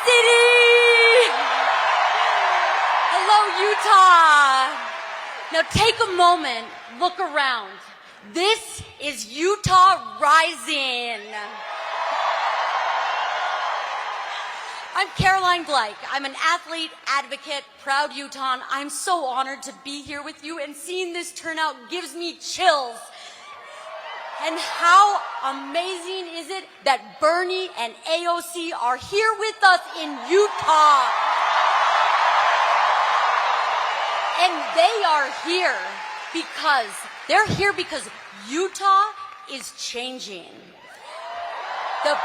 City! Hello, Utah! Now take a moment, look around. This is Utah Rising. I'm Caroline Gleich. I'm an athlete, advocate, proud Utahn. I'm so honored to be here with you, and seeing this turnout gives me chills. And how amazing is it that Bernie and AOC are here with us in Utah? And they are here because Utah is changing. The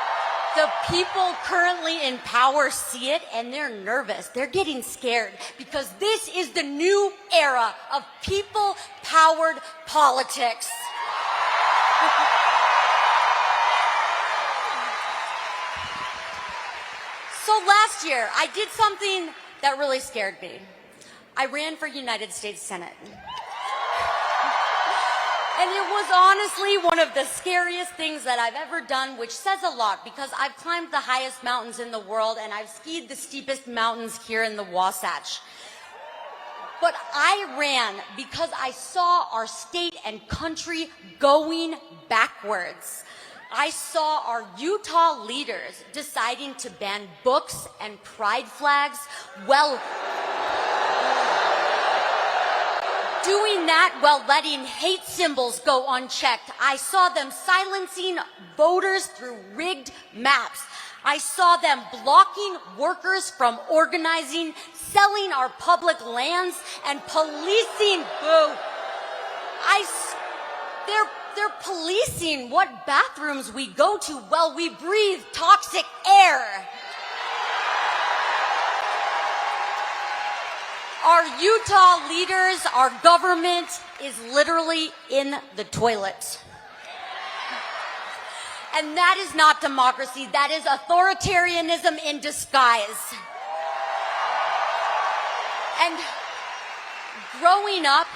people currently in power see it and they're nervous. They're getting scared because this is the new era of people-powered politics. So last year, I did something that really scared me. I ran for United States Senate. And it was honestly one of the scariest things that I've ever done, which says a lot because I've climbed the highest mountains in the world and I've skied the steepest mountains here in the Wasatch. But I ran because I saw our state and country going backwards. I saw our Utah leaders deciding to ban books and pride flags. Well, doing that while letting hate symbols go unchecked. I saw them silencing voters through rigged maps. I saw them blocking workers from organizing, selling our public lands, and policing. They're policing what bathrooms we go to while we breathe toxic air. Our Utah leaders, our government is literally in the toilet. And that is not democracy. That is authoritarianism in disguise. And growing up,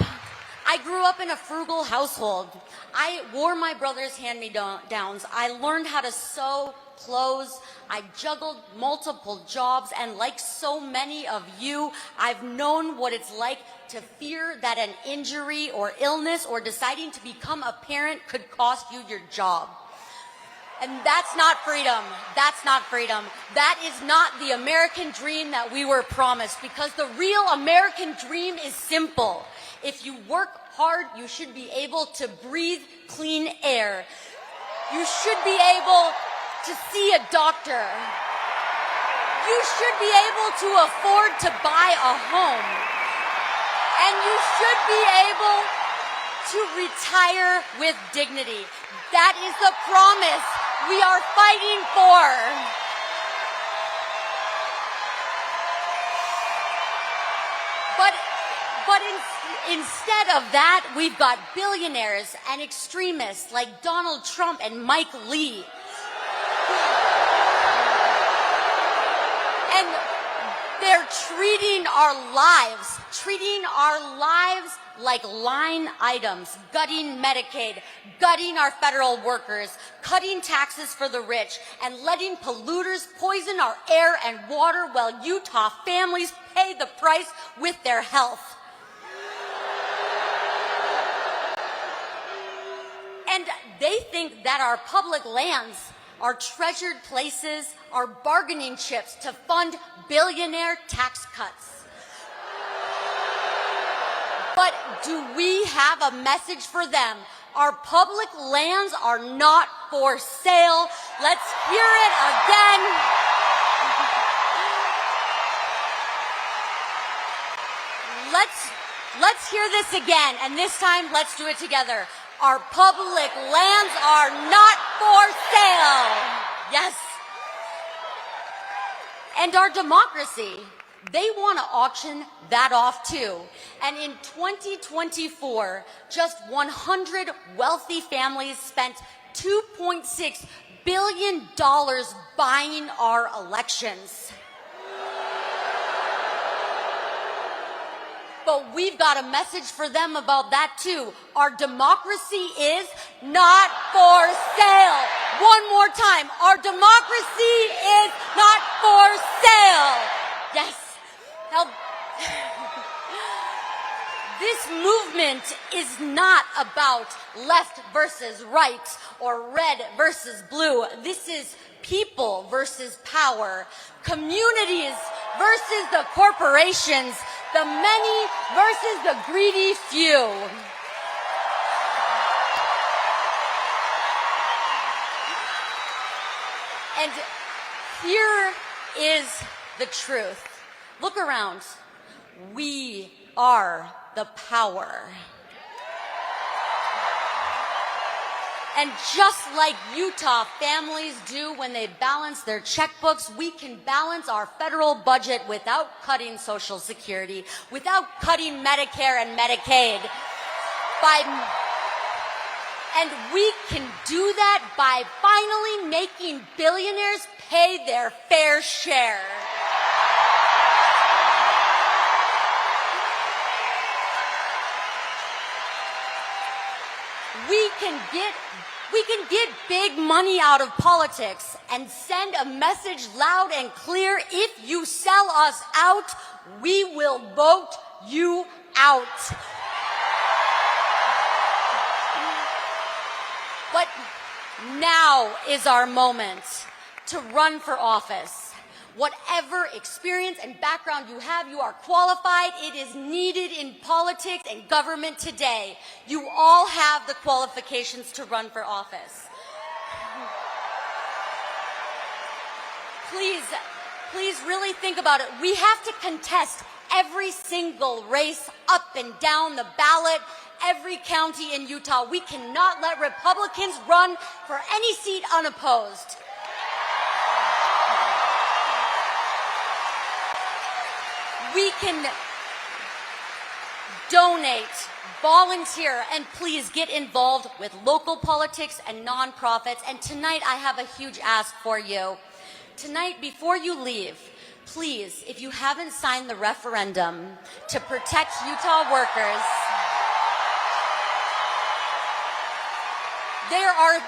I grew up in a frugal household. I wore my brother's hand-me-downs. I learned how to sew clothes. I juggled multiple jobs, and like so many of you, I've known what it's like to fear that an injury or illness or deciding to become a parent could cost you your job. And that's not freedom. That's not freedom. That is not the American dream that we were promised, because the real American dream is simple. If you work hard, you should be able to breathe clean air. You should be able to see a doctor. You should be able to afford to buy a home. And you should be able to retire with dignity. That is the promise we are fighting for. But instead of that, we've got billionaires and extremists like Donald Trump and Mike Lee. And they're treating our lives like line items, gutting Medicaid, gutting our federal workers, cutting taxes for the rich, and letting polluters poison our air and water while Utah families pay the price with their health. And they think that our public lands, our treasured places, are bargaining chips to fund billionaire tax cuts. But do we have a message for them? Our public lands are not for sale. Let's hear it again. Let's hear this again, and this time let's do it together. Our public lands are not for sale. Yes. And our democracy, they want to auction that off too. And in 2024, just 100 wealthy families spent $2.6 billion buying our elections. But we've got a message for them about that too. Our democracy is not for sale. One more time. Our democracy is not for sale. Yes. Now, this movement is not about left versus right or red versus blue. This is people versus power, communities versus the corporations, the many versus the greedy few. And here is the truth. Look around. We are the power. And just like Utah families do when they balance their checkbooks, we can balance our federal budget without cutting Social Security, without cutting Medicare and Medicaid. And we can do that by finally making billionaires pay their fair share. We can get big money out of politics and send a message loud and clear. If you sell us out, we will vote you out. But now is our moment to run for office. Whatever experience and background you have, you are qualified. It is needed in politics and government today. You all have the qualifications to run for office. Please really think about it. We have to contest every single race up and down the ballot, every county in Utah. We cannot let Republicans run for any seat unopposed. We can donate, volunteer, and please get involved with local politics and nonprofits. And tonight I have a huge ask for you. Tonight, before you leave, please, if you haven't signed the referendum to protect Utah workers,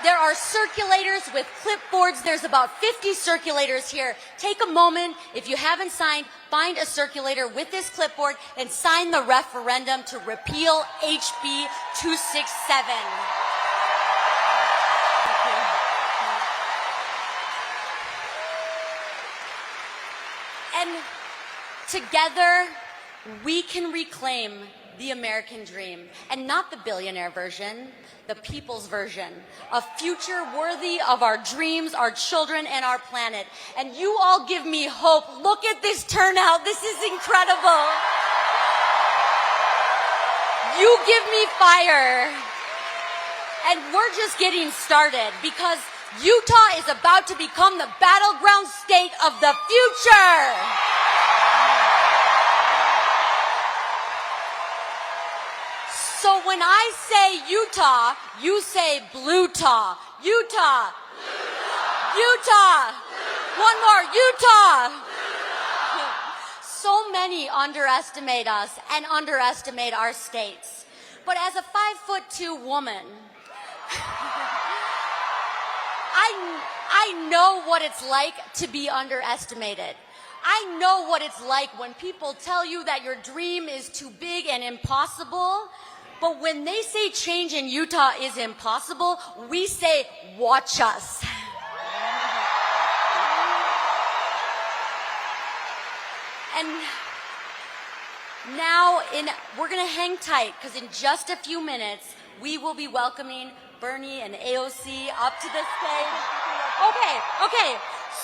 there are circulators with clipboards. There's about 50 circulators here. Take a moment. If you haven't signed, find a circulator with this clipboard and sign the referendum to repeal HB 267. And together, we can reclaim the American dream, and not the billionaire version, the people's version, a future worthy of our dreams, our children, and our planet. And you all give me hope. Look at this turnout. This is incredible. You give me fire. And we're just getting started, because Utah is about to become the battleground state of the future. So when I say Utah, you say Blue-Taw. Utah. Utah. One more. Utah. So many underestimate us and underestimate our states. But as a 5'2" woman, I know what it's like to be underestimated. I know what it's like when people tell you that your dream is too big and impossible. But when they say change in Utah is impossible, we say, watch us. And now we're going to hang tight, because in just a few minutes, we will be welcoming Bernie and AOC up to the stage. Okay.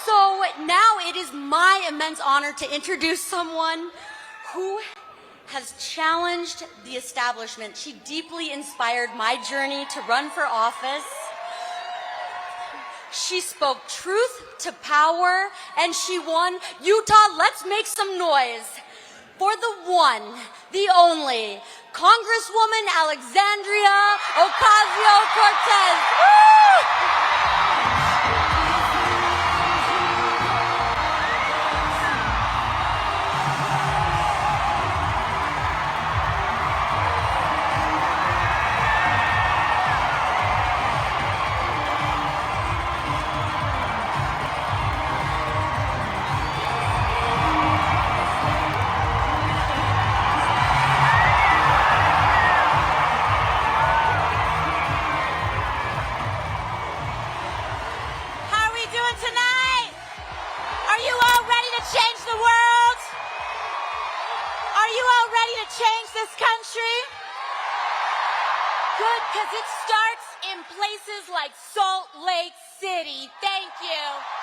So now it is my immense honor to introduce someone who has challenged the establishment. She deeply inspired my journey to run for office. She spoke truth to power, and she won. Utah, let's make some noise for the one, the only, Congresswoman Alexandria Ocasio-Cortez. Woo! to change the world? Are you all ready to change this country? Good, because it starts in places like Salt Lake City. Thank you.